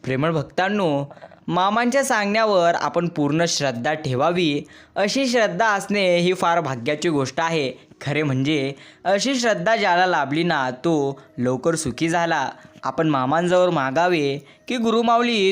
प्रेमळ भक्तांनो, मामांच्या सांगण्यावर आपण पूर्ण श्रद्धा ठेवावी. अशी श्रद्धा असणे ही फार भाग्याची गोष्ट आहे. खरे म्हणजे अशी श्रद्धा ज्याला लाभली ना, तो लवकर सुखी झाला. आपण मामांजवळ मागावे की गुरुमाऊली,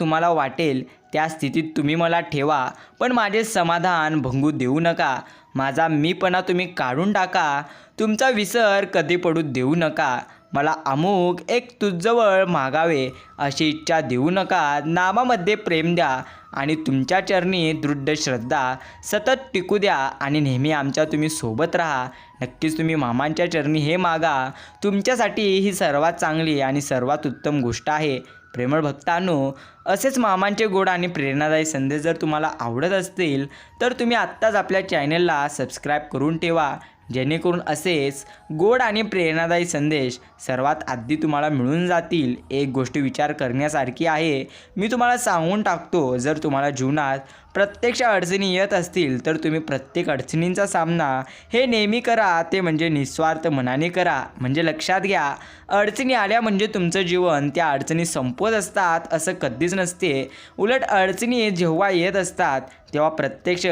तुम्हाला वाटेल त्या स्थितीत तुम्ही मला ठेवा, पण माझे समाधान भंगू देऊ नका. माझा मीपणा तुम्ही काढून टाका. तुमचा विसर कधी पडू देऊ नका. मला अमुक एक तुझजवळ मागावे अशी इच्छा देऊ नका. नामामध्ये प्रेम द्या आणि तुमच्या चरणी दृढ श्रद्धा सतत टिकू द्या आणि नेहमी आमच्या तुम्ही सोबत राहा. नक्कीच तुम्ही मामांच्या चरणी हे मागा. तुमच्यासाठी ही सर्वात चांगली आणि सर्वात उत्तम गोष्ट आहे. प्रेमळ भक्तांनो, असेच मामांचे गोड आणि प्रेरणादायी संदेश जर तुम्हाला आवडत असतील तर तुम्ही आत्ताच आपल्या चॅनलला सबस्क्राईब करून ठेवा, जेणेकरून असेच गोड आणि प्रेरणादायी संदेश सर्वात आधी तुम्हाला मिळून जातील. एक गोष्ट विचार करण्यासारखी आहे, मी तुम्हाला सांगून टाकतो. जर तुम्हाला जीवनात प्रत्यक्ष अडचणी येत असतील तर तुम्ही प्रत्येक अडचणींचा सामना हे नेहमी करा, ते म्हणजे निस्वार्थ मनाने करा. म्हणजे लक्षात घ्या, अडचणी आल्या म्हणजे तुमचं जीवन त्या अडचणी संपवत असतात असं कधीच नसते. उलट अडचणी जेव्हा येत असतात तेव्हा प्रत्यक्ष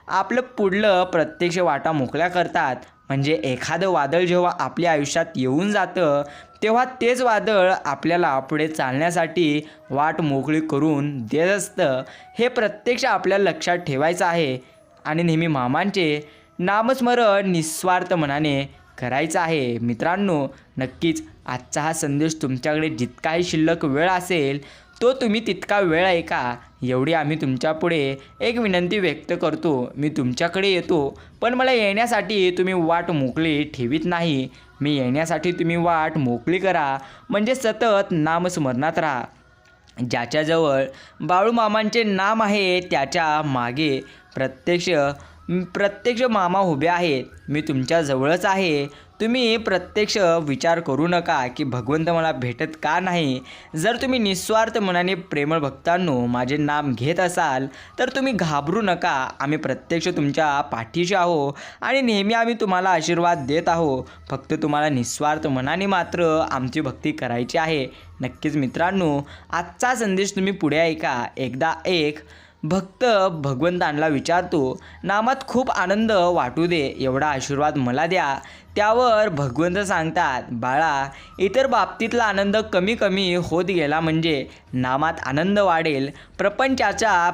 आपलं पुढलं प्रत्यक्ष वाटा मोकळ्या करतात. म्हणजे एखादं वादळ जेव्हा आपल्या आयुष्यात येऊन जातं तेव्हा तेच वादळ आपल्याला पुढे चालण्यासाठी वाट मोकळी करून देत असतं. हे प्रत्यक्ष आपल्याला लक्षात ठेवायचं आहे आणि नेहमी मामांचे नामस्मरण निस्वार्थ मनाने करायचं आहे. मित्रांनो, नक्कीच आजचा हा संदेश तुमच्याकडे जितकाही शिल्लक वेळ असेल तो तुम्ही तितका वेळ ऐका, एवढी आम्ही तुमच्यापुढे एक विनंती व्यक्त करतो. मी तुमच्याकडे येतो, पण मला येण्यासाठी तुम्ही वाट मोकळी ठेवीत नाही. मी येण्यासाठी तुम्ही वाट मोकळी करा, म्हणजे सतत नामस्मरणात राहा. ज्याच्याजवळ बाळूमामांचे नाम आहे त्याच्या मागे प्रत्यक्ष मामा उभे आहेत. मी तुमच्याजवळच आहे. तुम्ही प्रत्यक्ष विचार करू नका की भगवंत मला भेटत का नाही. जर तुम्ही निस्वार्थ मनाने प्रेमळ भक्तांनो माझे नाम घेत असाल तर तुम्ही घाबरू नका. आम्ही प्रत्यक्ष तुमच्या पाठीशी आहो आणि नेहमी आम्ही तुम्हाला आशीर्वाद देत आहो. फक्त तुम्हाला निस्वार्थ मनाने मात्र आमची भक्ती करायची आहे. नक्कीच मित्रांनो, आजचा संदेश तुम्ही पुढे ऐका. एकदा एक भक्त भगवंतांना विचारतो, नामात खूप आनंद वाटू दे, एवढा आशीर्वाद मला द्या. त्यावर भगवंत सांगतात, बाळा, इतर बाबतीतला आनंद कमी कमी होत गेला म्हणजे नामात आनंद वाढेल. प्रपंचाचा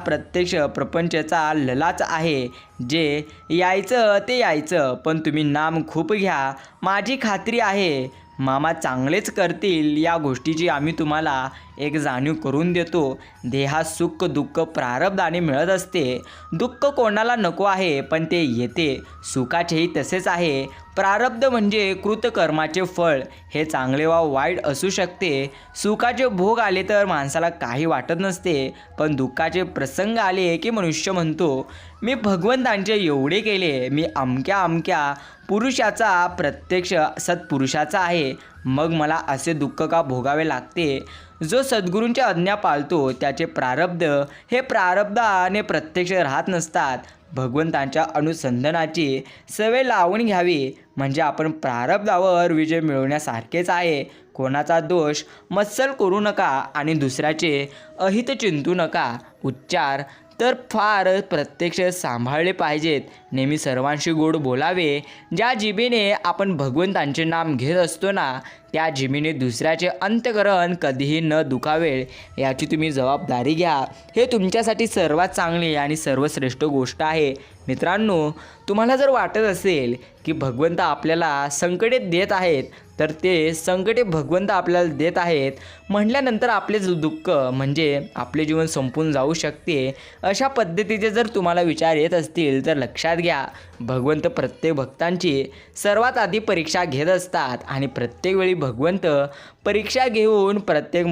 ललाच आहे. जे यायचं ते यायचं, पण तुम्ही नाम खूप घ्या. माझी खात्री आहे मामा चांगलेच करतील. या गोष्टीची आम्ही तुम्हाला एक जाणीव करून देतो. देहात सुख दुःख प्रारब्धाने मिळत असते. दुःख कोणाला नको आहे, पण ते येते. सुखाचेही तसेच आहे. प्रारब्ध म्हणजे कृतकर्माचे फळ. हे चांगले वा वाईट असू शकते. सुखाचे भोग आले तर माणसाला काही वाटत नसते, पण दुःखाचे प्रसंग आले की मनुष्य म्हणतो, मी भगवंतांचे एवढे केले, मी अमक्या पुरुषाचा प्रत्यक्ष सत्पुरुषाचा आहे, मग मला असे दुःख का भोगावे लागते. जो सद्गुरूंची आज्ञा पाळतो त्याचे प्रारब्ध हे प्रारब्धाने प्रत्यक्ष राहत नसतात. भगवंतांच्या अनुसंधानाची सवय लावून घ्यावी, म्हणजे आपण प्रारब्धावर विजय मिळवण्यासारखेच आहे. कोणाचा दोष मत्सल करू नका आणि दुसऱ्याचे अहित चिंतू नका. उच्चार तर फार प्रत्यक्ष सांभाळले पाहिजेत. नेहमी सर्वांशी गोड बोलावे. ज्या जिभेने आपण भगवंतांचे नाम घेत असतो ना, त्या जिभेने दुसऱ्याचे अंतःकरण कधीही न दुखावेल याची तुम्ही जबाबदारी घ्या. हे तुमच्यासाठी सर्वात चांगली आणि सर्वश्रेष्ठ गोष्ट आहे. मित्रांनो, तुम्हाला जर वाटत असेल की भगवंत आपल्याला संकटे देत आहेत, तर ते संकटे भगवंत आपल्याला देत आहेत म्हटल्यानंतर आपले दुःख म्हणजे आपले जीवन संपून जाऊ शकते. अशा पद्धतीचे जर तुम्हाला विचार येत असतील तर लक्षात घ्या, भगवंत प्रत्येक भक्तांची सर्वात आधी परीक्षा घेत असतात आणि प्रत्येक वेळी भगवंत परीक्षा घेऊन प्रत्येक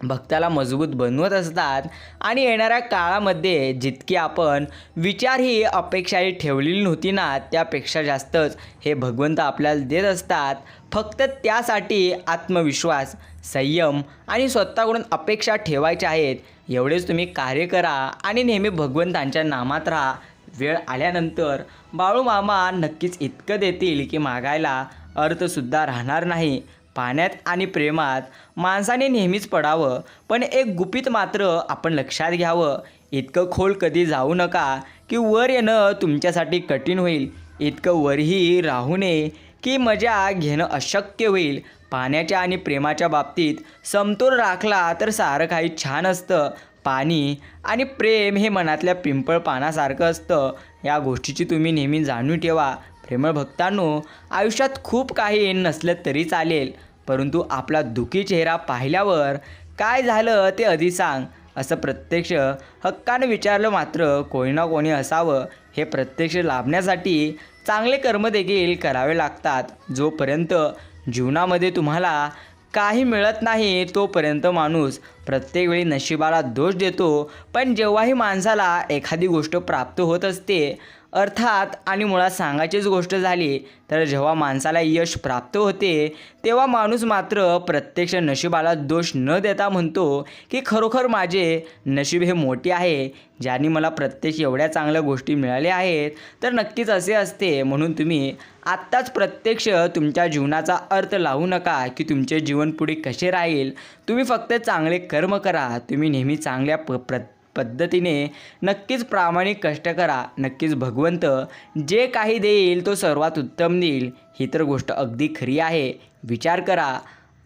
भक्ताला मजबूत बनवत असतात. आणि येणाऱ्या काळामध्ये जितकी आपण विचार ही अपेक्षाही ठेवलेली नव्हती ना, त्यापेक्षा जास्तच हे भगवंत आपल्याला देत असतात. फक्त त्यासाठी आत्मविश्वास, संयम आणि स्वतःकडून अपेक्षा ठेवायच्या आहेत. एवढेच तुम्ही कार्य करा आणि नेहमी भगवंतांच्या नामात राहा. वेळ आल्यानंतर बाळूमामा नक्कीच इतकं देतील की मागायला अर्थसुद्धा राहणार नाही. पाण्यात आणि प्रेमात माणसाने नेहमीच पडावं, पण एक गुपित मात्र आपण लक्षात घ्यावं. इतकं खोल कधी जाऊ नका की वर येणं तुमच्यासाठी कठीण होईल. इतकं वरही राहू नये की मजा घेणं अशक्य होईल. पाण्याच्या आणि प्रेमाच्या बाबतीत समतोल राखला तर सारं काही छान असतं. पाणी आणि प्रेम हे मनातल्या पिंपळ पानासारखं असतं. या गोष्टीची तुम्ही नेहमी जाणून ठेवा. प्रेमळ भक्तांनो, आयुष्यात खूप काही नसलं तरी चालेल, परंतु आपला दुःखी चेहरा पाहिल्यावर काय झालं ते आधी सांग, असं प्रत्यक्ष हक्कानं विचारलं मात्र कोणी ना कोणी असावं. हे प्रत्यक्ष लाभण्यासाठी चांगले कर्म देखील करावे लागतात. जोपर्यंत जीवनामध्ये तुम्हाला काही मिळत नाही तोपर्यंत माणूस प्रत्येक वेळी नशिबाला दोष देतो. पण जेव्हाही माणसाला एखादी गोष्ट प्राप्त होत असते, अर्थात आणि मुळात सांगायचीच गोष्ट झाली तर जेव्हा माणसाला यश प्राप्त होते तेव्हा माणूस मात्र प्रत्यक्ष नशिबाला दोष न देता म्हणतो की खरोखर माझे नशीब हे मोठे आहे, ज्यांनी मला प्रत्यक्ष एवढ्या चांगल्या गोष्टी मिळाल्या आहेत. तर नक्कीच असे असते. म्हणून तुम्ही आत्ताच प्रत्यक्ष तुमच्या जीवनाचा अर्थ लावू नका की तुमचे जीवन पुढे कसे राहील. तुम्ही फक्त चांगले कर्म करा. तुम्ही नेहमी चांगल्या पद्धतीने नक्कीच प्रामाणिक कष्ट करा. नक्कीच भगवंत जे काही देईल तो सर्वात उत्तम देईल. ही तर गोष्ट अगदी खरी आहे. विचार करा,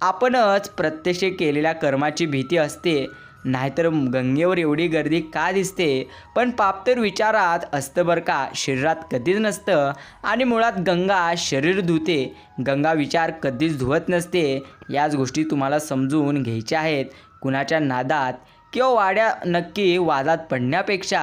आपणच प्रत्यक्ष केलेल्या कर्माची भीती असते, नाहीतर गंगेवर एवढी गर्दी का दिसते. पण पाप तर विचारात असतं बरं का, शरीरात कधीच नसतं. आणि मुळात गंगा शरीर धुते, गंगा विचार कधीच धुवत नसते. याच गोष्टी तुम्हाला समजून घ्यायच्या आहेत. कुणाच्या नादात किंवा नक्की वादात पडण्यापेक्षा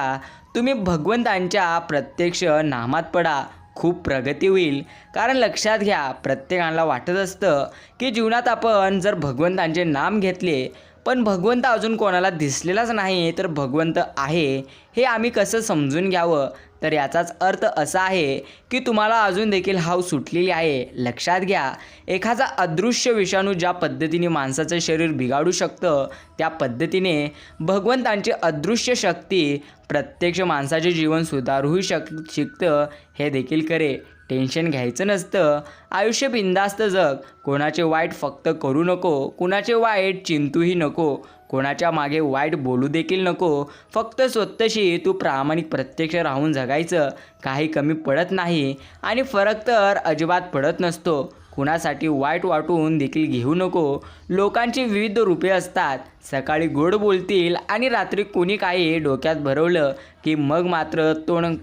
तुम्ही भगवंतांच्या प्रत्यक्ष नामात पडा. खूप प्रगती होईल. कारण लक्षात घ्या, प्रत्येकाला वाटत असतं की जीवनात आपण जर भगवंतांचे नाम घेतले पण भगवंत अजून कोणाला दिसलेलाच नाही तर भगवंत आहे हे आम्ही कसं समजून घ्यावं. तर याचाच अर्थ असा आहे की तुम्हाला अजून देखील हाव सुटलेली आहे. लक्षात घ्या, एखादा अदृश्य विषाणू ज्या पद्धतीने माणसाचं शरीर बिघाडू शकतं त्या पद्धतीने भगवंतांची अदृश्य शक्ती प्रत्यक्ष माणसाचे जीवन सुधारूही शिकतं. हे देखील खरे. टेन्शन घ्यायचं नसतं. आयुष्य बिंदास्त जग. कोणाचे वाईट फक्त करू नको, कुणाचे वाईट चिंतूही नको, कोणाच्या मागे वाईट बोलू देखील नको. फक्त स्वतःशी तू प्रामाणिक प्रत्यक्ष राहून जगायचं. काही कमी पडत नाही आणि फरक तर अजिबात पडत नसतो. कुणासाठी वाईट वाटून देखील घेऊ नको. लोकांची विविध रूपे असतात. सकाळी गोड बोलतील आणि रात्री कोणी काही डोक्यात भरवलं की मग मात्र तोंड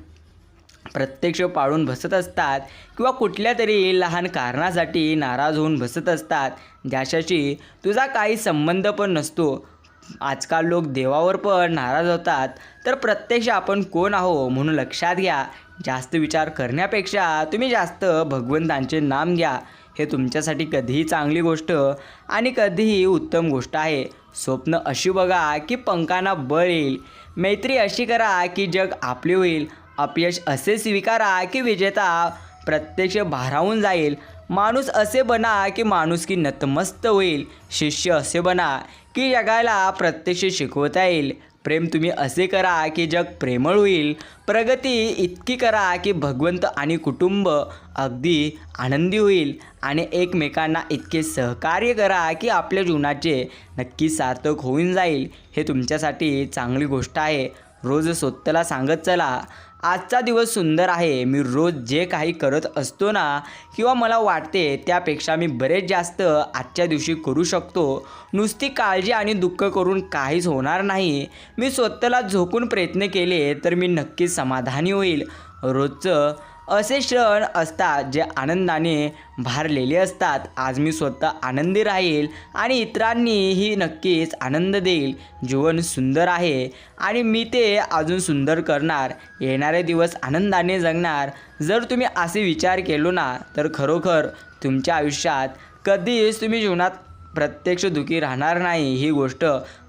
प्रत्यक्ष पाळून बसत असतात किंवा कुठल्या तरी लहान कारणासाठी नाराज होऊन बसत असतात, ज्याच्याशी तुझा काही संबंध पण नसतो. आजकाल लोक देवावर पण नाराज होतात, तर प्रत्यक्ष आपण कोण आहो म्हणून लक्षात घ्या. जास्त विचार करण्यापेक्षा तुम्ही जास्त भगवंतांचे नाम घ्या. हे तुमच्यासाठी कधीही चांगली गोष्ट आणि कधीही उत्तम गोष्ट आहे. स्वप्न अशी बघा की पंखांना बळ येईल. मैत्री अशी करा की जग आपले होईल. अपयश असे स्वीकारा की विजेता प्रत्यक्ष भारावून जाईल. माणूस असे बना की माणुसकी नतमस्त होईल. शिष्य असे बना की जगाला प्रत्यक्ष शिकवता येईल. प्रेम तुम्ही असे करा की जग प्रेमळ होईल. प्रगती इतकी करा की भगवंत आणि कुटुंब अगदी आनंदी होईल. आणि एकमेकांना इतके सहकार्य करा की आपल्या जीवनाचे नक्की सार्थक होऊन जाईल. हे तुमच्यासाठी चांगली गोष्ट आहे. रोज स्वतःला सांगत चला, आजचा दिवस सुंदर आहे. मी रोज जे काही करत असतो ना किंवा मला वाटते त्यापेक्षा मी बरेच जास्त आजच्या दिवशी करू शकतो. नुसती काळजी आणि दुःख करून काहीच होणार नाही. मी स्वतःला झोकून प्रयत्न केले तर मी नक्कीच समाधानी होईल. रोजचं असे क्षण असतात जे आनंदाने भारलेले असतात. आज मी स्वतः आनंदी राहील आणि इतरांनीही नक्कीच आनंद देईल. जीवन सुंदर आहे आणि मी ते अजून सुंदर करणार. येणारे दिवस आनंदाने जगणार. जर तुम्ही असे विचार केलो ना तर खरोखर तुमच्या आयुष्यात कधीच तुम्ही जीवनात प्रत्यक्ष दुःखी राहणार नाही. ही गोष्ट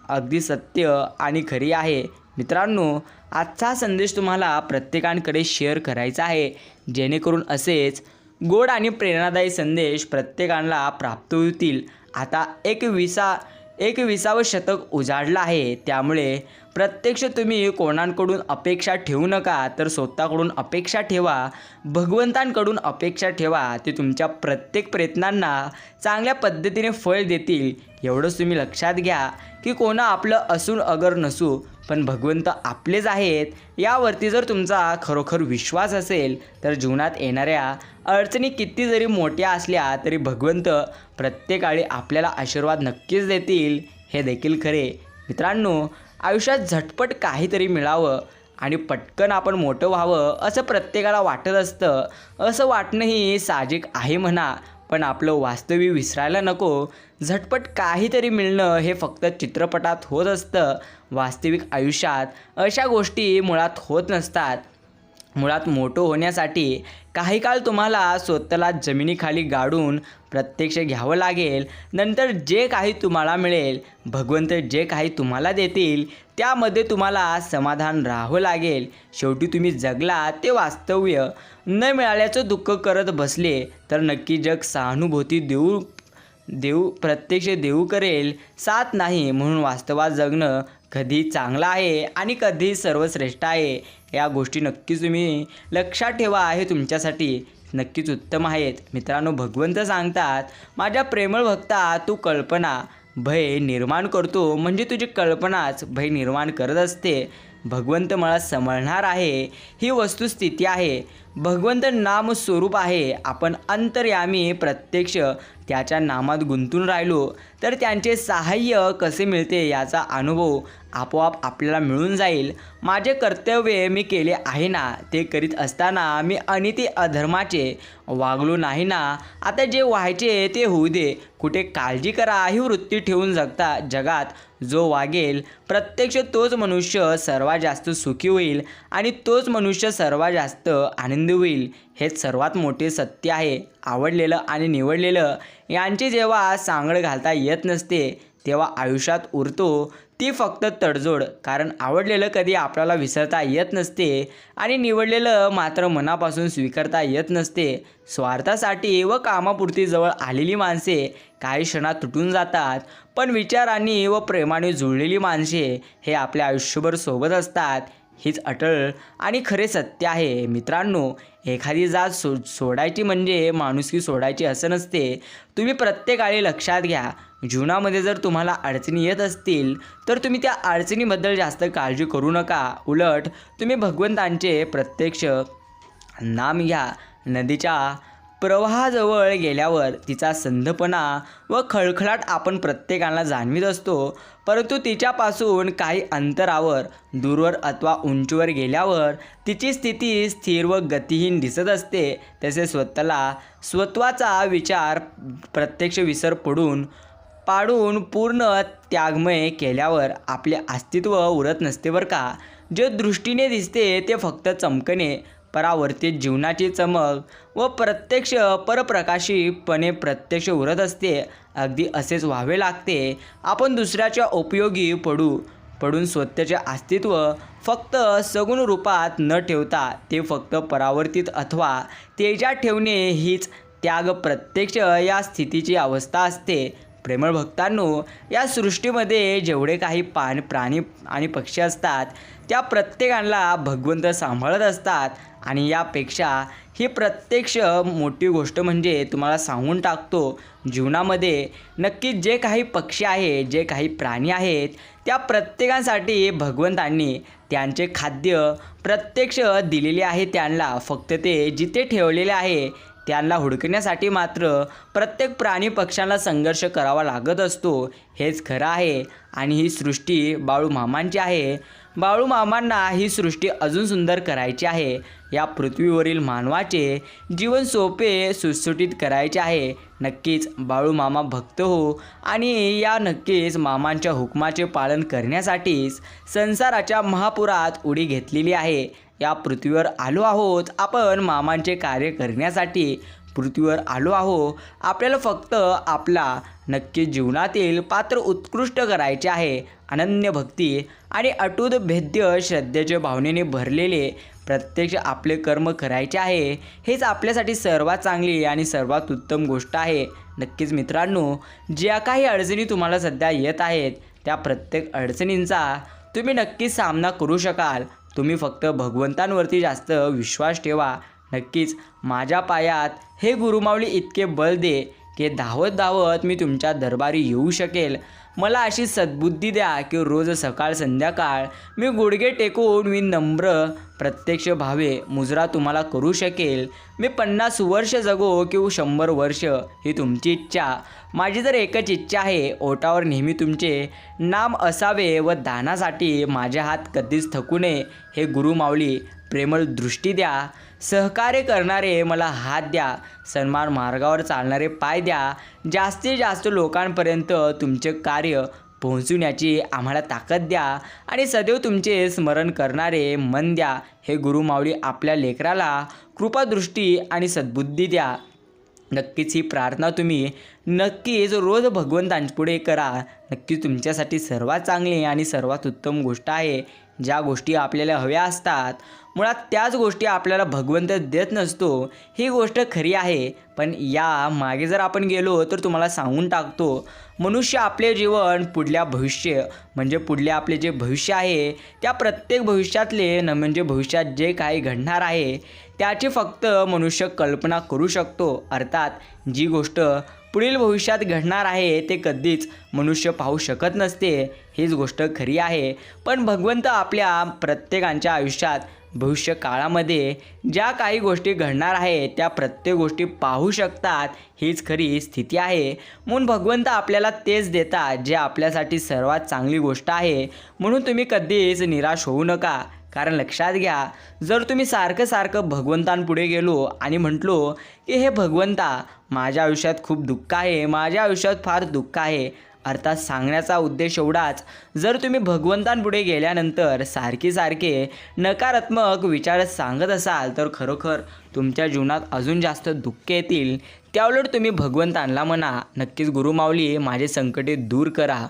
अगदी सत्य आणि खरी आहे. मित्रांनो, आजचा संदेश तुम्हाला प्रत्येकाकडे शेअर करायचा आहे, जेणेकरून असेच गोड आणि प्रेरणादायी संदेश प्रत्येकाला प्राप्त होतील. आता 21वे शतक उजाडलं आहे, त्यामुळे प्रत्यक्ष तुम्ही कोणाकडून अपेक्षा ठेवू नका, तर स्वतःकडून अपेक्षा ठेवा, भगवंतांकडून अपेक्षा ठेवा. ते तुमच्या प्रत्येक प्रयत्नांना चांगल्या पद्धतीने फळ देतील. एवढंच तुम्ही लक्षात घ्या की कोणा आपलं असून अगर नसू, पण भगवंत आपलेच आहेत. यावरती जर तुमचा खरोखर विश्वास असेल तर जीवनात येणाऱ्या अडचणी किती जरी मोठ्या असल्या तरी भगवंत प्रत्येकाळी आपल्याला आशीर्वाद नक्कीच देतील, हे देखील खरे. मित्रांनो, आयुष्यात झटपट काहीतरी मिळावं आणि पटकन आपण मोठं व्हावं असं प्रत्येकाला वाटत असतं. असं वाटणंही साहजिक आहे म्हणा, पण आपलं वास्तव्य विसरायला नको. झटपट काहीतरी मिळणं हे फक्त चित्रपटात होत असतं. वास्तविक आयुष्यात अशा गोष्टी मुळात होत नसतात. मुळात मोठं होण्यासाठी काही काळ तुम्हाला स्वतःला जमिनीखाली गाडून प्रत्यक्ष घ्यावं लागेल. नंतर जे काही तुम्हाला मिळेल, भगवंत जे काही तुम्हाला देतील, त्यामध्ये तुम्हाला समाधान राहावं लागेल. शेवटी तुम्ही जगला ते वास्तव्य. न मिळाल्याचं दुःख करत बसले तर नक्की जग सहानुभूती प्रत्यक्ष देऊ करेल, साथ नाही. म्हणून वास्तवात जगणं कधी चांगलं आहे आणि कधी सर्वश्रेष्ठ आहे. या गोष्टी नक्कीच तुम्ही लक्षात ठेवा. हे तुमच्यासाठी नक्कीच उत्तम आहेत. मित्रांनो, भगवंत सांगतात, माझ्या प्रेमळ भक्ता, तू कल्पना भय निर्माण करतो, म्हणजे तुझी कल्पनाच भय निर्माण करत असते. भगवंत मला समजणार आहे, ही वस्तुस्थिती आहे. भगवंत नाम स्वरूप आहे. आपण अंतर्यामी प्रत्यक्ष त्याच्या नामात गुंतून राहिलो तर त्यांचे सहाय्य कसे मिळते याचा अनुभव आपोआप आपल्याला मिळून जाईल. माझे कर्तव्य मी केले आहे ना, ते करीत असताना मी अनिती अधर्माचे वागलो नाही ना. आता जे व्हायचे ते होऊ दे. कुठे काळजी करा ही वृत्ती ठेवून जगात जो वागेल प्रत्यक्ष तोच मनुष्य सर्वात जास्त सुखी होईल आणि तोच मनुष्य सर्वात जास्त आनंदी होईल. हेच सर्वात मोठे सत्य आहे. आवडलेलं आणि निवडलेलं यांची जेव्हा सांगड घालता येत नसते तेव्हा आयुष्यात उरतो ती फक्त तडजोड. कारण आवडलेलं कधी आपल्याला विसरता येत नसते आणि निवडलेलं मात्र मनापासून स्वीकारता येत नसते. स्वार्थासाठी व कामापुरती जवळ आलेली माणसे काही क्षणात तुटून जातात, पण विचारांनी व प्रेमाने जुळलेली माणसे हे आपल्या आयुष्यभर सोबत असतात. हीच अटळ आणि खरे सत्य आहे. मित्रांनो, एखादी जात सोडायची म्हणजे माणुसकी सोडायची असं नसते. तुम्ही प्रत्येकाळी लक्षात घ्या, जीवनामध्ये जर तुम्हाला अडचणी येत असतील तर तुम्ही त्या अडचणीबद्दल जास्त काळजी करू नका. उलट तुम्ही भगवंतांचे प्रत्यक्ष नाम घ्या. नदीच्या प्रवाहाजवळ गेल्यावर तिचा संधपणा व खळखळाट आपण प्रत्येकाला जाणवीत असतो, परंतु तिच्यापासून काही अंतरावर, दूरवर अथवा उंचीवर गेल्यावर तिची स्थिती स्थिर व गतिहीन दिसत असते. तसे स्वत्वाचा विचार प्रत्यक्ष विसर पाडून पूर्ण त्यागमय केल्यावर आपले अस्तित्व उरत नसते बरं का. जे दृष्टीने दिसते ते फक्त चमकणे, परावर्तित जीवनाची चमक व प्रत्यक्ष परप्रकाशीपणे प्रत्यक्ष उरत असते. अगदी असेच व्हावे लागते. आपण दुसऱ्याच्या उपयोगी पडून स्वतःचे अस्तित्व फक्त सगुण रूपात न ठेवता ते फक्त परावर्तित अथवा तेजात ठेवणे हीच त्याग प्रत्यक्ष या स्थितीची अवस्था असते. प्रेमळ भक्तांनो, या सृष्टीमध्ये जेवढे काही प्राणी आणि पक्षी असतात त्या प्रत्येकाला भगवंत सांभाळत असतात. आणि यापेक्षा ही प्रत्यक्ष मोठी गोष्ट म्हणजे तुम्हाला सांगून टाकतो, जीवनामध्ये नक्कीच जे काही पक्षी आहे, जे काही प्राणी आहेत, त्या प्रत्येकासाठी भगवंतांनी त्यांचे खाद्य प्रत्यक्ष दिलेले आहे. त्यांना फक्त ते जिथे ठेवलेले आहे त्यांना हुडकण्यासाठी मात्र प्रत्येक प्राणी पक्ष्यांना संघर्ष करावा लागत असतो. हेच खरं आहे. आणि ही सृष्टी बाळूमामांची आहे. बाळूमामांना ही सृष्टी अजून सुंदर करायची आहे. या पृथ्वीवरील मानवाचे जीवन सोपे सुटसुटीत करायचे आहे. नक्कीच बाळूमामा भक्त हो आणि या नक्कीच मामांच्या हुकमाचे पालन करण्यासाठीच संसाराच्या महापुरात उडी घेतलेली आहे. या पृथ्वीवर आलो आहोत आपण मामांचे कार्य करण्यासाठी. पृथ्वीवर आलो आहो आपल्याला फक्त आपला नक्की जीवनातील पात्र उत्कृष्ट करायचे आहे. अनन्य भक्ती आणि अटूट भेद्य श्रद्धेच्या भावनेने भरलेले प्रत्यक्ष आपले कर्म करायचे आहे. हेच आपल्यासाठी सर्वात चांगली आणि सर्वात उत्तम गोष्ट आहे. नक्कीच मित्रांनो, ज्या काही अडचणी तुम्हाला सध्या येत आहेत त्या प्रत्येक अडचणींचा तुम्ही नक्कीच सामना करू शकाल. तुम्ही फक्त भगवंतांवरती जास्त विश्वास ठेवा. नक्कीच माझ्या पायात हे गुरुमाऊली इतके बळ दे की धावत धावत मी तुमच्या दरबारी येऊ शकेल. मला अशी सद्बुद्धी द्या की रोज सकाळ संध्याकाळ मी गुडघे टेकून मी नम्र प्रत्यक्ष भावे मुजरा तुम्हाला करू शकेल. मी 50 वर्ष जगो किंवा 100 वर्ष ही तुमची इच्छा. माझी तर एकच इच्छा आहे, ओठावर नेहमी तुमचे नाम असावे व दानासाठी माझे हात कधीच थकू नये. हे गुरुमाऊली प्रेमळ दृष्टी द्या. सहकार्य करणारे मला हात द्या. सन्मान मार्गावर चालणारे पाय द्या. जास्तीत जास्त लोकांपर्यंत तुमचे कार्य पोहोचवण्याची आम्हाला ताकद द्या आणि सदैव तुमचे स्मरण करणारे मन द्या. हे गुरुमाऊली आपल्या लेकराला कृपादृष्टी आणि सद्बुद्धी द्या. नक्कीच ही प्रार्थना तुम्ही नक्कीच रोज भगवंतांपुढे करा. नक्कीच तुमच्यासाठी सर्वात चांगली आणि सर्वात उत्तम गोष्ट आहे. ज्या गोष्टी आपल्याला हव्या असतात मुळात त्याच गोष्टी आपल्याला भगवंत देत नसतो, ही गोष्ट खरी आहे. पण या मागे जर आपण गेलो तर तुम्हाला सांगून टाकतो, मनुष्य आपले जीवन पुढल्या भविष्य म्हणजे पुढले आपले जे भविष्य आहे त्या प्रत्येक भविष्यातले म्हणजे भविष्यात जे काही घडणार आहे त्याची फक्त मनुष्य कल्पना करू शकतो. अर्थात जी गोष्ट पुढील भविष्यात घडणार आहे ते कधीच मनुष्य पाहू शकत नसते. हीच गोष्ट खरी आहे. पण भगवंत आपल्या प्रत्येकाच्या आयुष्यात भविष्य काळामध्ये ज्या काही गोष्टी घडणार आहेत त्या प्रत्येक गोष्टी पाहू शकतात. हीच खरी स्थिती आहे. म्हणून भगवंत आपल्याला तेच देतात जे आपल्यासाठी सर्वात चांगली गोष्ट आहे. म्हणून तुम्ही कधीच निराश होऊ नका. कारण लक्षात घ्या, जर तुम्ही सारखं भगवंतांपुढे गेलो आणि म्हटलो की हे भगवंता माझ्या आयुष्यात खूप दुःख आहे, माझ्या आयुष्यात फार दुःख आहे, अर्थात सांगण्याचा उद्देश एवढाच, जर तुम्ही भगवंतांपुढे गेल्यानंतर सारखे नकारात्मक विचार सांगत असाल तर खरोखर तुमच्या जीवनात अजून जास्त दुःख येतील. त्याउलट तुम्ही भगवंतांना म्हणा, नक्कीच गुरुमाऊली माझे संकटे दूर करा.